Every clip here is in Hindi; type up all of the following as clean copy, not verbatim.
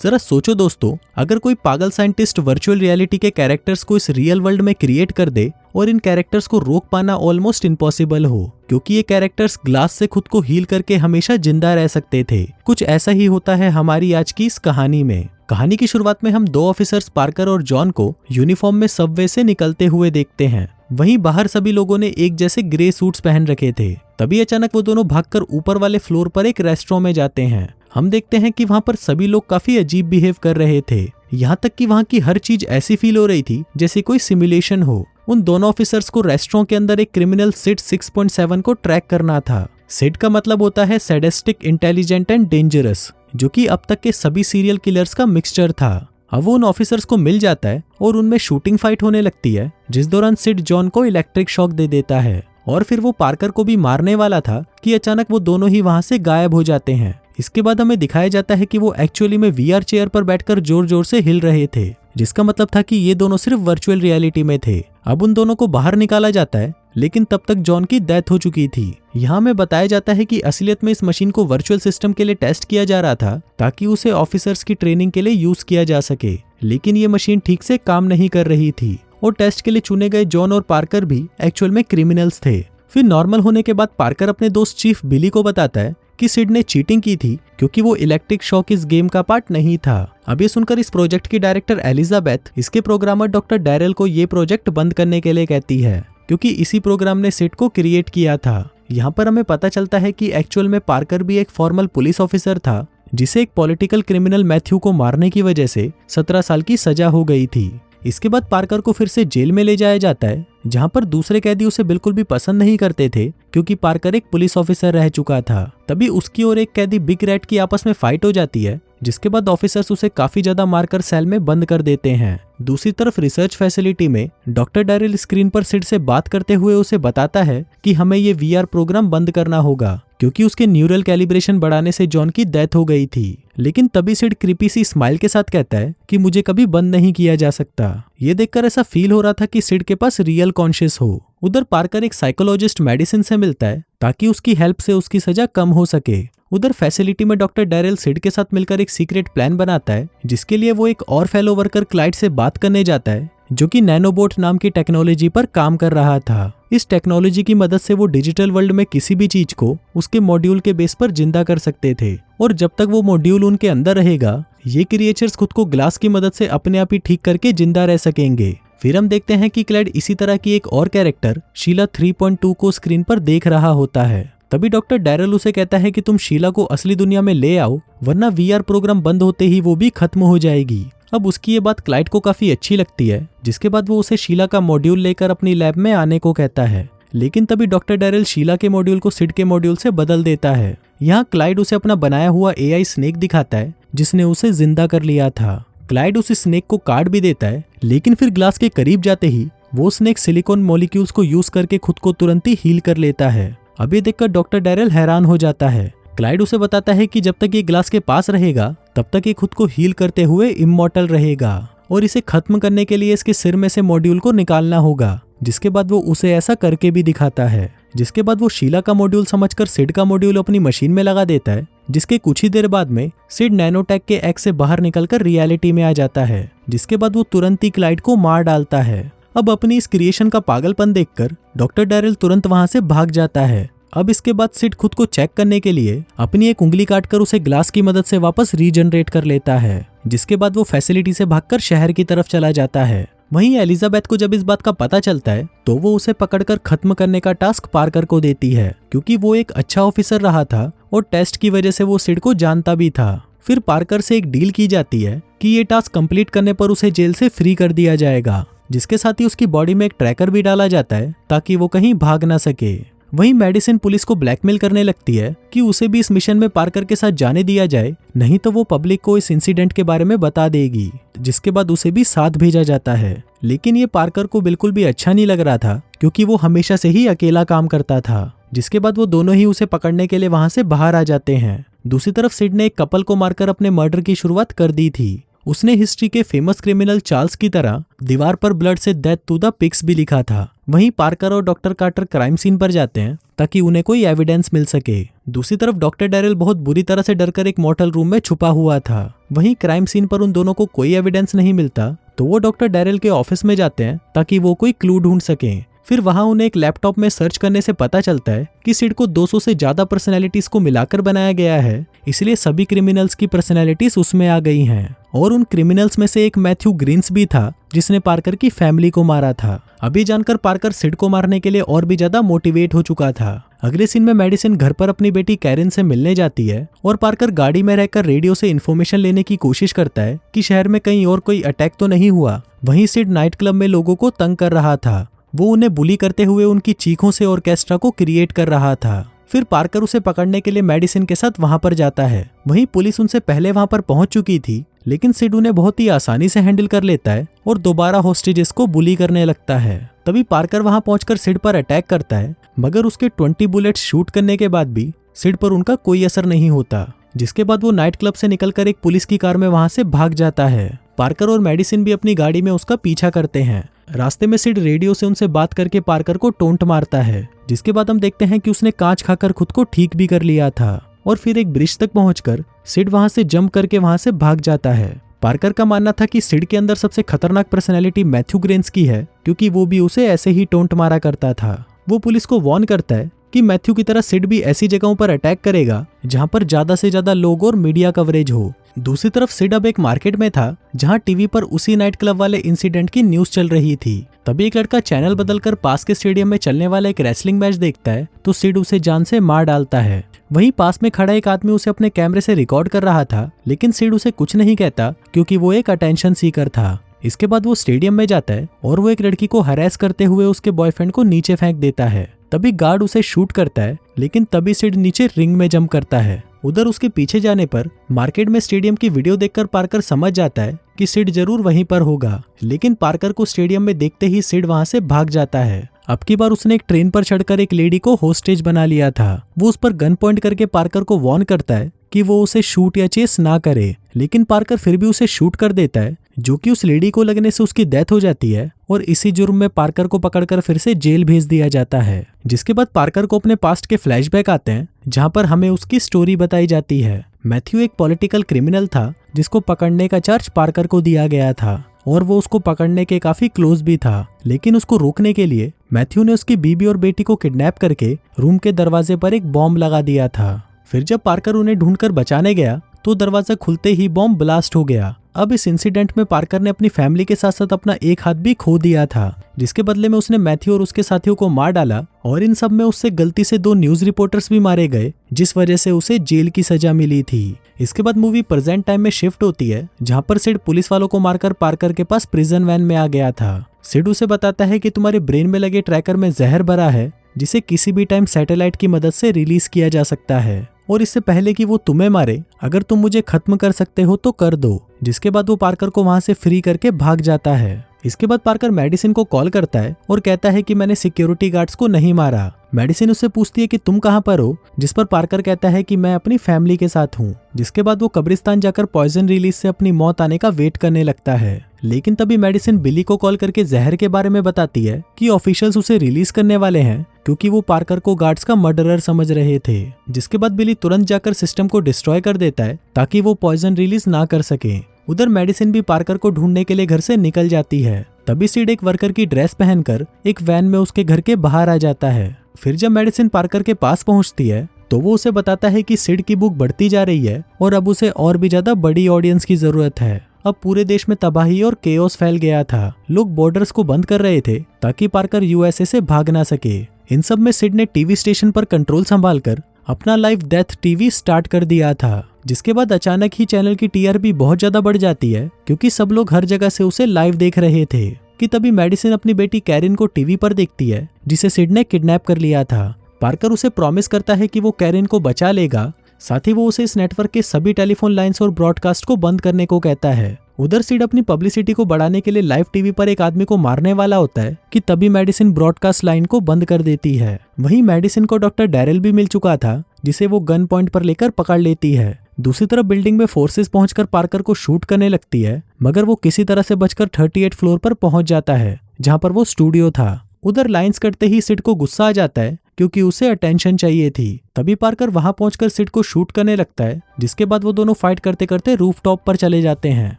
जरा सोचो दोस्तों, अगर कोई पागल साइंटिस्ट वर्चुअल रियलिटी के कैरेक्टर्स को इस रियल वर्ल्ड में क्रिएट कर दे और इन कैरेक्टर्स को रोक पाना ऑलमोस्ट इम्पॉसिबल हो, क्योंकि ये कैरेक्टर्स ग्लास से खुद को हील करके हमेशा जिंदा रह सकते थे। कुछ ऐसा ही होता है हमारी आज की इस कहानी में। कहानी की शुरुआत में हम दो ऑफिसर्स पार्कर और जॉन को यूनिफॉर्म में सबवे से निकलते हुए देखते हैं। वहीं बाहर सभी लोगों ने एक जैसे ग्रे सूट्स पहन रखे थे। तभी अचानक वो दोनों भागकर ऊपर वाले फ्लोर पर एक रेस्टोरेंट में जाते हैं। हम देखते हैं कि वहां पर सभी लोग काफी अजीब बिहेव कर रहे थे, यहाँ तक कि वहां की हर चीज ऐसी फील हो रही थी जैसे कोई सिमुलेशन हो। उन दोनों ऑफिसर्स को रेस्टोरेंट के अंदर एक क्रिमिनल सिड 6.7 को ट्रैक करना था। सिड का मतलब होता है सैडिस्टिक, इंटेलिजेंट एंड डेंजरस, जो कि अब तक के सभी सीरियल किलर्स का मिक्सचर था। अब वो उन ऑफिसर्स को मिल जाता है और उनमें शूटिंग फाइट होने लगती है, जिस दौरान सिड जॉन को इलेक्ट्रिक शॉक दे देता है और फिर वो पार्कर को भी मारने वाला था कि अचानक वो दोनों ही वहां से गायब हो जाते हैं। इसके बाद हमें दिखाया जाता है कि वो एक्चुअली में वीआर चेयर पर बैठकर जोर जोर से हिल रहे थे, जिसका मतलब था कि ये दोनों सिर्फ वर्चुअल रियलिटी में थे। अब उन दोनों को बाहर निकाला जाता है, लेकिन तब तक जॉन की डेथ हो चुकी थी। यहाँ हमें बताया जाता है कि असलियत में इस मशीन को वर्चुअल सिस्टम के लिए टेस्ट किया जा रहा था ताकि उसे ऑफिसर्स की ट्रेनिंग के लिए यूज किया जा सके, लेकिन ये मशीन ठीक से काम नहीं कर रही थी और टेस्ट के लिए चुने गए जॉन और पार्कर भी एक्चुअल में क्रिमिनल्स थे। फिर नॉर्मल होने के बाद पार्कर अपने दोस्त चीफ बिली को बताता है कि सिड ने चीटिंग की थी क्योंकि वो इलेक्ट्रिक शॉक इस गेम का पार्ट नहीं था। अब ये सुनकर इस प्रोजेक्ट की डायरेक्टर एलिजाबेथ इसके प्रोग्रामर डॉक्टर डैरेल को ये प्रोजेक्ट बंद करने के लिए कहती है, क्योंकि इसी प्रोग्राम ने सिड को क्रिएट किया था। यहाँ पर हमें पता चलता है कि एक्चुअल में पार्कर भी एक फॉर्मल पुलिस ऑफिसर था, जिसे एक पॉलिटिकल क्रिमिनल मैथ्यू को मारने की वजह से 17 साल की सजा हो गई थी। इसके बाद पार्कर को फिर से जेल में ले जाया जाता है, जहां पर दूसरे कैदी उसे बिल्कुल भी पसंद नहीं करते थे क्योंकि पार्कर एक पुलिस ऑफिसर रह चुका था। तभी उसकी और एक कैदी बिग रैट की आपस में फाइट हो जाती है, जिसके बाद ऑफिसर्स उसे काफी ज्यादा मारकर सेल में बंद कर देते हैं। दूसरी तरफ रिसर्च फैसिलिटी में डॉक्टर डैरिल स्क्रीन पर सिड से बात करते हुए उसे बताता है कि हमें ये वीआर प्रोग्राम बंद करना होगा क्योंकि उसके न्यूरल कैलिब्रेशन बढ़ाने से जॉन की डेथ हो गई थी। लेकिन तभी सिड क्रीपी सी स्माइल के साथ कहता है कि मुझे कभी बंद नहीं किया जा सकता। ये देखकर ऐसा फील हो रहा था कि सिड के पास रियल कॉन्शियस हो। उधर पार्कर एक साइकोलॉजिस्ट मेडिसिन से मिलता है ताकि उसकी हेल्प से उसकी सजा कम हो सके। उधर फैसिलिटी में डॉक्टर डैरेल सिड के साथ मिलकर एक सीक्रेट प्लान बनाता है, जिसके लिए वो एक और फेलो वर्कर क्लाइड से बात करने जाता है, जो कि नैनोबोट नाम की टेक्नोलॉजी पर काम कर रहा था। इस टेक्नोलॉजी की मदद से वो डिजिटल वर्ल्ड में किसी भी चीज को उसके मॉड्यूल के बेस पर जिंदा कर सकते थे, और जब तक वो मॉड्यूल उनके अंदर रहेगा, ये क्रिएचर्स खुद को ग्लास की मदद से अपने आप ही ठीक करके जिंदा रह सकेंगे। फिर हम देखते हैं कि क्लाइड इसी तरह की एक और कैरेक्टर शीला 3.2 को स्क्रीन पर देख रहा होता है। तभी डॉक्टर डैरेल उसे कहता है कि तुम शीला को असली दुनिया में ले आओ, वरना वीआर प्रोग्राम बंद होते ही वो भी खत्म हो जाएगी। अब उसकी ये बात क्लाइड को काफी अच्छी लगती है, जिसके बाद वो उसे शीला का मॉड्यूल लेकर अपनी लैब में आने को कहता है। लेकिन तभी डॉक्टर डैरेल शीला के मॉड्यूल को सिड के मॉड्यूल से बदल देता है। यहाँ क्लाइड उसे अपना बनाया हुआ एआई स्नेक दिखाता है, जिसने उसे जिंदा कर लिया था। क्लाइड उस स्नेक को काट भी देता है, लेकिन फिर ग्लास के करीब जाते ही वो स्नेक सिलिकॉन मॉलिक्यूल्स को यूज करके खुद को तुरंत ही हील कर लेता है। अब ये देखकर डॉक्टर डैरेल हैरान हो जाता है। क्लाइड उसे बताता है कि जब तक ये ग्लास के पास रहेगा, तब तक ये खुद को हील करते हुए इमॉर्टल रहेगा, और इसे खत्म करने के लिए इसके सिर में से मॉड्यूल को निकालना होगा। जिसके बाद वो उसे ऐसा करके भी दिखाता है। जिसके बाद वो शीला का मॉड्यूल समझकर सिड का मॉड्यूल अपनी मशीन में लगा देता है, जिसके कुछ ही देर बाद में सिड नैनोटेक के एक्स से बाहर निकलकर रियलिटी में आ जाता है। जिसके बाद वो तुरंत ही क्लाइड को मार डालता है। अब अपनी इस क्रिएशन का पागलपन देखकर डॉक्टर डैरेल तुरंत वहां से भाग जाता है। अब इसके बाद सिड खुद को चेक करने के लिए अपनी एक उंगली काटकर उसे ग्लास की मदद से वापस रीजनरेट कर लेता है। जिसके बाद वो फैसिलिटी से भागकर शहर की तरफ चला जाता है। वहीं एलिजाबेथ को जब इस बात का पता चलता है, तो वो उसे पकड़कर खत्म करने का टास्क पार्कर को देती है, क्योंकि वो एक अच्छा ऑफिसर रहा था और टेस्ट की वजह से वो सिड को जानता भी था। फिर पार्कर से एक डील की जाती है कि ये टास्क कंप्लीट करने पर उसे जेल से फ्री कर दिया जाएगा, जिसके साथ ही उसकी बॉडी में एक ट्रैकर भी डाला जाता है ताकि वो कहीं भाग ना सके। वहीं मेडिसिन पुलिस को ब्लैकमेल करने लगती है कि उसे भी इस मिशन में पार्कर के साथ जाने दिया जाए, नहीं तो वो पब्लिक को इस इंसिडेंट के बारे में बता देगी। जिसके बाद उसे भी साथ भेजा जाता है। लेकिन ये पार्कर को बिल्कुल भी अच्छा नहीं लग रहा था, क्योंकि वो हमेशा से ही अकेला काम करता था। जिसके बाद वो दोनों ही उसे पकड़ने के लिए वहां से बाहर आ जाते हैं। दूसरी तरफ सिड ने एक कपल को मारकर अपने मर्डर की शुरुआत कर दी थी उसने हिस्ट्री के फेमस क्रिमिनल चार्ल्स की तरह दीवार पर ब्लड से डेथ टू द पिग्स भी लिखा था। वहीं पार्कर और डॉक्टर कार्टर क्राइम सीन पर जाते हैं ताकि उन्हें कोई एविडेंस मिल सके। दूसरी तरफ डॉक्टर डैरेल बहुत बुरी तरह से डरकर एक मोटल रूम में छुपा हुआ था। वहीं क्राइम सीन पर उन दोनों को कोई एविडेंस नहीं मिलता तो वो डॉक्टर डैरेल के ऑफिस में जाते हैं ताकि वो कोई क्लू ढूंढ सकें। फिर वहां उन्हें एक लैपटॉप में सर्च करने से पता चलता है कि सिड को 200 से ज्यादा पर्सनैलिटीज को मिलाकर बनाया गया है, इसलिए सभी क्रिमिनल्स की पर्सनैलिटीज उसमें आ गई हैं। और उन क्रिमिनल्स में से एक मैथ्यू ग्रीन्स भी था जिसने पार्कर की फैमिली को मारा था। अभी जानकर पार्कर सिड को मारने के लिए और भी ज्यादा मोटिवेट हो चुका था। अगले सीन में मेडिसिन घर पर अपनी बेटी कैरिन से मिलने जाती है और पार्कर गाड़ी में रहकर रेडियो से इन्फॉर्मेशन लेने की कोशिश करता है कि शहर में कहीं और कोई अटैक तो नहीं हुआ। वहीं सिड नाइट क्लब में लोगों को तंग कर रहा था। वो उन्हें बुली करते हुए उनकी चीखों से ऑर्केस्ट्रा को क्रिएट कर रहा था। फिर पार्कर उसे पकड़ने के लिए मेडिसिन के साथ वहां पर जाता है। वहीं पुलिस उनसे पहले वहां पर पहुंच चुकी थी, लेकिन सिड उन्हें बहुत ही आसानी से हैंडल कर लेता है और दोबारा हॉस्टेजेस को बुली करने लगता है। तभी पार्कर वहां पहुंचकर सिड पर अटैक करता है, मगर उसके 20 बुलेट्स शूट करने के बाद भी सिड पर उनका कोई असर नहीं होता। जिसके बाद वो नाइट क्लब से निकलकर एक पुलिस की कार में वहां से भाग जाता है। पार्कर और मेडिसिन भी अपनी गाड़ी में उसका पीछा करते हैं। रास्ते में सिड रेडियो से उनसे बात करके पार्कर को टोंट मारता है, जिसके बाद हम देखते हैं कि उसने कांच खाकर खुद को ठीक भी कर लिया था। और फिर एक ब्रिज तक पहुंचकर सिड वहां से जंप करके वहां से भाग जाता है। पार्कर का मानना था कि सिड के अंदर सबसे खतरनाक पर्सनैलिटी मैथ्यू ग्रेन्स की है, क्योंकि वो भी उसे ऐसे ही टोंट मारा करता था। वो पुलिस को वार्न करता है कि मैथ्यू की तरह सिड भी ऐसी जगहों पर अटैक करेगा जहां पर ज्यादा से ज्यादा लोग और मीडिया कवरेज हो। दूसरी तरफ सिड अब एक मार्केट में था जहां टीवी पर उसी नाइट क्लब वाले इंसिडेंट की न्यूज चल रही थी। तभी एक लड़का चैनल बदलकर पास के स्टेडियम में चलने वाला एक रेसलिंग मैच देखता है तो सिड उसे जान से मार डालता है। वहीं पास में खड़ा एक आदमी उसे अपने कैमरे से रिकॉर्ड कर रहा था, लेकिन सिड उसे कुछ नहीं कहता क्योंकि वो एक अटेंशन सीकर था। इसके बाद वो स्टेडियम में जाता है और वो एक लड़की को हरास करते हुए उसके बॉयफ्रेंड को नीचे फेंक देता है। तभी गार्ड उसे शूट करता है, लेकिन तभी सिड नीचे रिंग में जंप करता है। उधर उसके पीछे जाने पर मार्केट में स्टेडियम की वीडियो देखकर पार्कर समझ जाता है कि सिड जरूर वहीं पर होगा, लेकिन पार्कर को स्टेडियम में देखते ही सिड वहां से भाग जाता है। अब की बार उसने एक ट्रेन पर चढ़कर एक लेडी को होस्टेज बना लिया था। वो उस पर गन पॉइंट करके पार्कर को वार्न करता है कि वो उसे शूट या चेस ना करे, लेकिन पार्कर फिर भी उसे शूट कर देता है, जो कि उस लेडी को लगने से उसकी डेथ हो जाती है और इसी जुर्म में पार्कर को पकड़कर फिर से जेल भेज दिया जाता है। जिसके बाद पार्कर को अपने पास्ट के फ्लैशबैक आते हैं जहां पर हमें उसकी स्टोरी बताई जाती है। मैथ्यू एक पॉलिटिकल क्रिमिनल था जिसको पकड़ने का चार्ज पार्कर को दिया गया था और वो उसको पकड़ने के काफी क्लोज भी था, लेकिन उसको रोकने के लिए मैथ्यू ने उसकी बीबी और बेटी को किडनैप करके रूम के दरवाजे पर एक बॉम्ब लगा दिया था। फिर जब पार्कर उन्हें ढूंढकर बचाने गया तो दरवाजा खुलते ही बॉम्ब ब्लास्ट हो गया। अब इस इंसिडेंट में पार्कर ने अपनी फैमिली के साथ साथ अपना एक हाथ भी खो दिया था, जिसके बदले में उसने मैथ्यू और उसके साथियों को मार डाला और इन सब में उससे गलती से 2 न्यूज रिपोर्टर्स भी मारे गए, जिस वजह से उसे जेल की सजा मिली थी। इसके बाद मूवी प्रेजेंट टाइम में शिफ्ट होती है जहां पर सिड पुलिस वालों को मारकर पार्कर के पास प्रिजन वैन में आ गया था। सिड उसे बताता है कि तुम्हारे ब्रेन में लगे ट्रैकर में जहर भरा है जिसे किसी भी टाइम सैटेलाइट की मदद से रिलीज किया जा सकता है और इससे पहले कि वो तुम्हें मारे अगर तुम मुझे खत्म कर सकते हो तो कर दो। जिसके बाद वो पार्कर को वहां से फ्री करके भाग जाता है। इसके बाद पार्कर मेडिसिन को कॉल करता है और कहता है कि मैंने सिक्योरिटी गार्ड्स को नहीं मारा। मेडिसिन उससे पूछती है कि तुम कहां पर हो, जिस पर पार्कर कहता है कि मैं अपनी फैमिली के साथ हूँ। जिसके बाद वो कब्रिस्तान जाकर पॉइजन रिलीज से अपनी मौत आने का वेट करने लगता है, लेकिन तभी मेडिसिन बिली को कॉल करके जहर के बारे में बताती है कि ऑफिशियल्स उसे रिलीज करने वाले हैं क्योंकि वो पार्कर को गार्ड्स का मर्डरर समझ रहे थे। जिसके बाद बिली तुरंत जाकर सिस्टम को डिस्ट्रॉय कर देता है ताकि वो पॉइजन रिलीज ना कर सके। उधर मेडिसिन भी पार्कर को ढूंढने के लिए घर से निकल जाती है। तभी सिड एक वर्कर की ड्रेस पहनकर एक वैन में उसके घर के बाहर आ जाता है। फिर जब मेडिसिन पार्कर के पास पहुंचती है तो वो उसे बताता है कि सिड की बुक बढ़ती जा रही है और अब उसे और भी ज्यादा बड़ी ऑडियंस की जरूरत है। अब पूरे देश में तबाही और केओस फैल गया था। लोग बॉर्डर्स को बंद कर रहे थे ताकि पार्कर यूएसए से भाग ना सके। इन सब में सिड ने टीवी स्टेशन पर कंट्रोल संभालकर अपना लाइव डेथ टीवी स्टार्ट कर दिया था, जिसके बाद अचानक ही चैनल की टीआरपी बहुत ज्यादा बढ़ जाती है क्योंकि सब लोग हर जगह से उसे लाइव देख रहे थे। कि तभी मेडिसिन अपनी बेटी कैरिन को टीवी पर देखती है जिसे सिड ने किडनैप कर लिया था। पार्कर उसे प्रॉमिस करता है कि वो कैरिन को बचा लेगा, साथ ही वो उसे इस नेटवर्क के सभी टेलीफोन लाइंस और ब्रॉडकास्ट को बंद करने को कहता है। उधर सिड अपनी पब्लिसिटी को बढ़ाने के लिए लाइव टीवी पर एक आदमी को मारने वाला होता है कि तभी मेडिसिन ब्रॉडकास्ट लाइन को बंद कर देती है। वहीं मेडिसिन को डॉक्टर डैरेल भी मिल चुका था जिसे वो गन पॉइंट पर लेकर पकड़ लेती है। दूसरी तरफ बिल्डिंग में फोर्सेस पहुंचकर पार्कर को शूट करने लगती है, मगर वो किसी तरह से बचकर 38 फ्लोर पर पहुंच जाता है जहां पर वो स्टूडियो था। उधर लाइंस कटते ही सिड को गुस्सा आ जाता है क्योंकि उसे अटेंशन चाहिए थी। तभी पार्कर वहां पहुंचकर सिड को शूट करने लगता है, जिसके बाद वो दोनों फाइट करते करते रूफटॉप पर चले जाते हैं।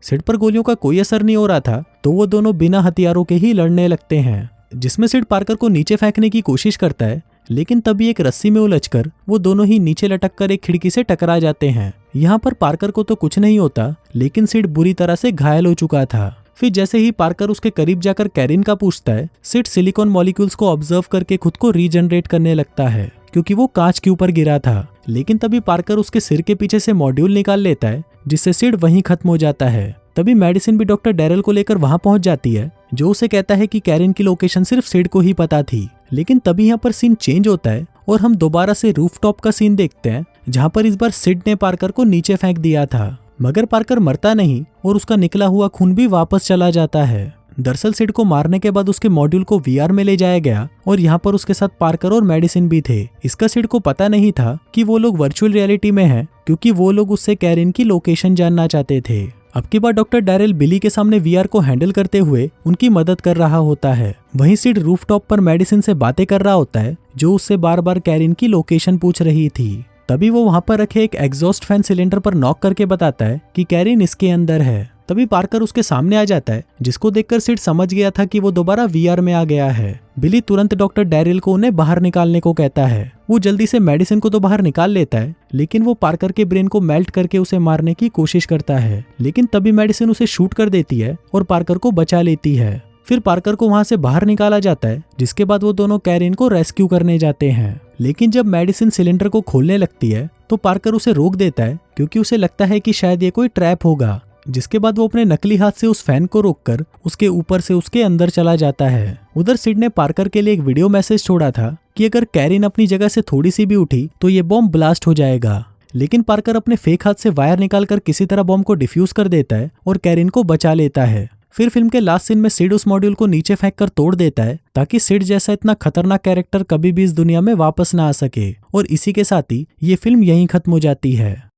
सिड पर गोलियों का कोई असर नहीं हो रहा था, तो वो दोनों बिना हथियारों के ही लड़ने लगते हैं, जिसमें सिड पार्कर को नीचे फेंकने की कोशिश करता है, लेकिन तभी एक रस्सी में उलझकर वो दोनों ही नीचे लटककर एक खिड़की से टकरा जाते हैं। यहाँ पर पार्कर को तो कुछ नहीं होता, लेकिन सिड बुरी तरह से घायल हो चुका था। फिर जैसे ही पार्कर उसके करीब जाकर कैरिन का पूछता है, सिड सिलिकॉन मॉलिक्यूल्स को ऑब्जर्व करके खुद को रीजनरेट करने लगता है क्योंकि वो कांच के ऊपर गिरा था। लेकिन तभी पार्कर उसके सिर के पीछे से मॉड्यूल निकाल लेता है, जिससे सिड वहीं खत्म हो जाता है। तभी मेडिसिन भी डॉक्टर डैरल को लेकर वहां पहुंच जाती है, जो उसे कहता है कि कैरिन की लोकेशन सिर्फ सिड को ही पता थी। लेकिन तभी यहाँ पर सीन चेंज होता है और हम दोबारा से रूफटॉप का सीन देखते हैं, जहाँ पर इस बार सिड ने पार्कर को नीचे फेंक दिया था, मगर पार्कर मरता नहीं और उसका निकला हुआ खून भी वापस चला जाता है। दरअसल सिड को मारने के बाद उसके मॉड्यूल को वीआर में ले जाया गया और यहाँ पर उसके साथ पार्कर और मेडिसिन भी थे। इसका सिड को पता नहीं था कि वो लोग वर्चुअल रियलिटी में हैं, क्योंकि वो लोग उससे कैरिन की लोकेशन जानना चाहते थे। अब की बार डॉक्टर डैरल बिली के सामने वीआर को हैंडल करते हुए उनकी मदद कर रहा होता है। वहीं सिड रूफटॉप पर मेडिसिन से बातें कर रहा होता है, जो उससे बार बार कैरिन की लोकेशन पूछ रही थी। तभी वो वहां पर रखे एक एग्जॉस्ट फैन सिलेंडर पर नॉक करके बताता है कि कैरिन इसके अंदर है। तभी पार्कर उसके सामने आ जाता है, जिसको देखकर सिड समझ गया था कि वो दोबारा वीआर में आ गया है। बिली तुरंत डॉक्टर डैरिल को उन्हें बाहर निकालने को कहता है। वो जल्दी से मेडिसिन को तो बाहर निकाल लेता है, लेकिन वो पार्कर के ब्रेन को मेल्ट करके उसे मारने की कोशिश करता है। लेकिन तभी मेडिसिन उसे शूट कर देती है और पार्कर को बचा लेती है। फिर पार्कर को वहां से बाहर निकाला जाता है, जिसके बाद वो दोनों कैरिन को रेस्क्यू करने जाते हैं। लेकिन जब मेडिसिन सिलेंडर को खोलने लगती है तो पार्कर उसे रोक देता है, क्योंकि उसे लगता है कि शायद ये कोई ट्रैप होगा। जिसके बाद वो अपने नकली हाथ से उस फैन को रोककर उसके ऊपर से उसके अंदर चला जाता है। उधर सिड ने पार्कर के लिए एक वीडियो मैसेज छोड़ा था कि अगर कैरिन अपनी जगह से थोड़ी सी भी उठी तो ये बॉम्ब ब्लास्ट हो जाएगा। लेकिन पार्कर अपने फेक हाथ से वायर निकालकर किसी तरह बॉम्ब को डिफ्यूज कर देता है और कैरिन को बचा लेता है। फिर फिल्म के लास्ट सीन में सिड उस मॉड्यूल को नीचे फेंककर तोड़ देता है, ताकि सिड जैसा इतना खतरनाक कैरेक्टर कभी भी इस दुनिया में वापस ना आ सके। और इसी के साथ ही ये फिल्म यहीं खत्म हो जाती है।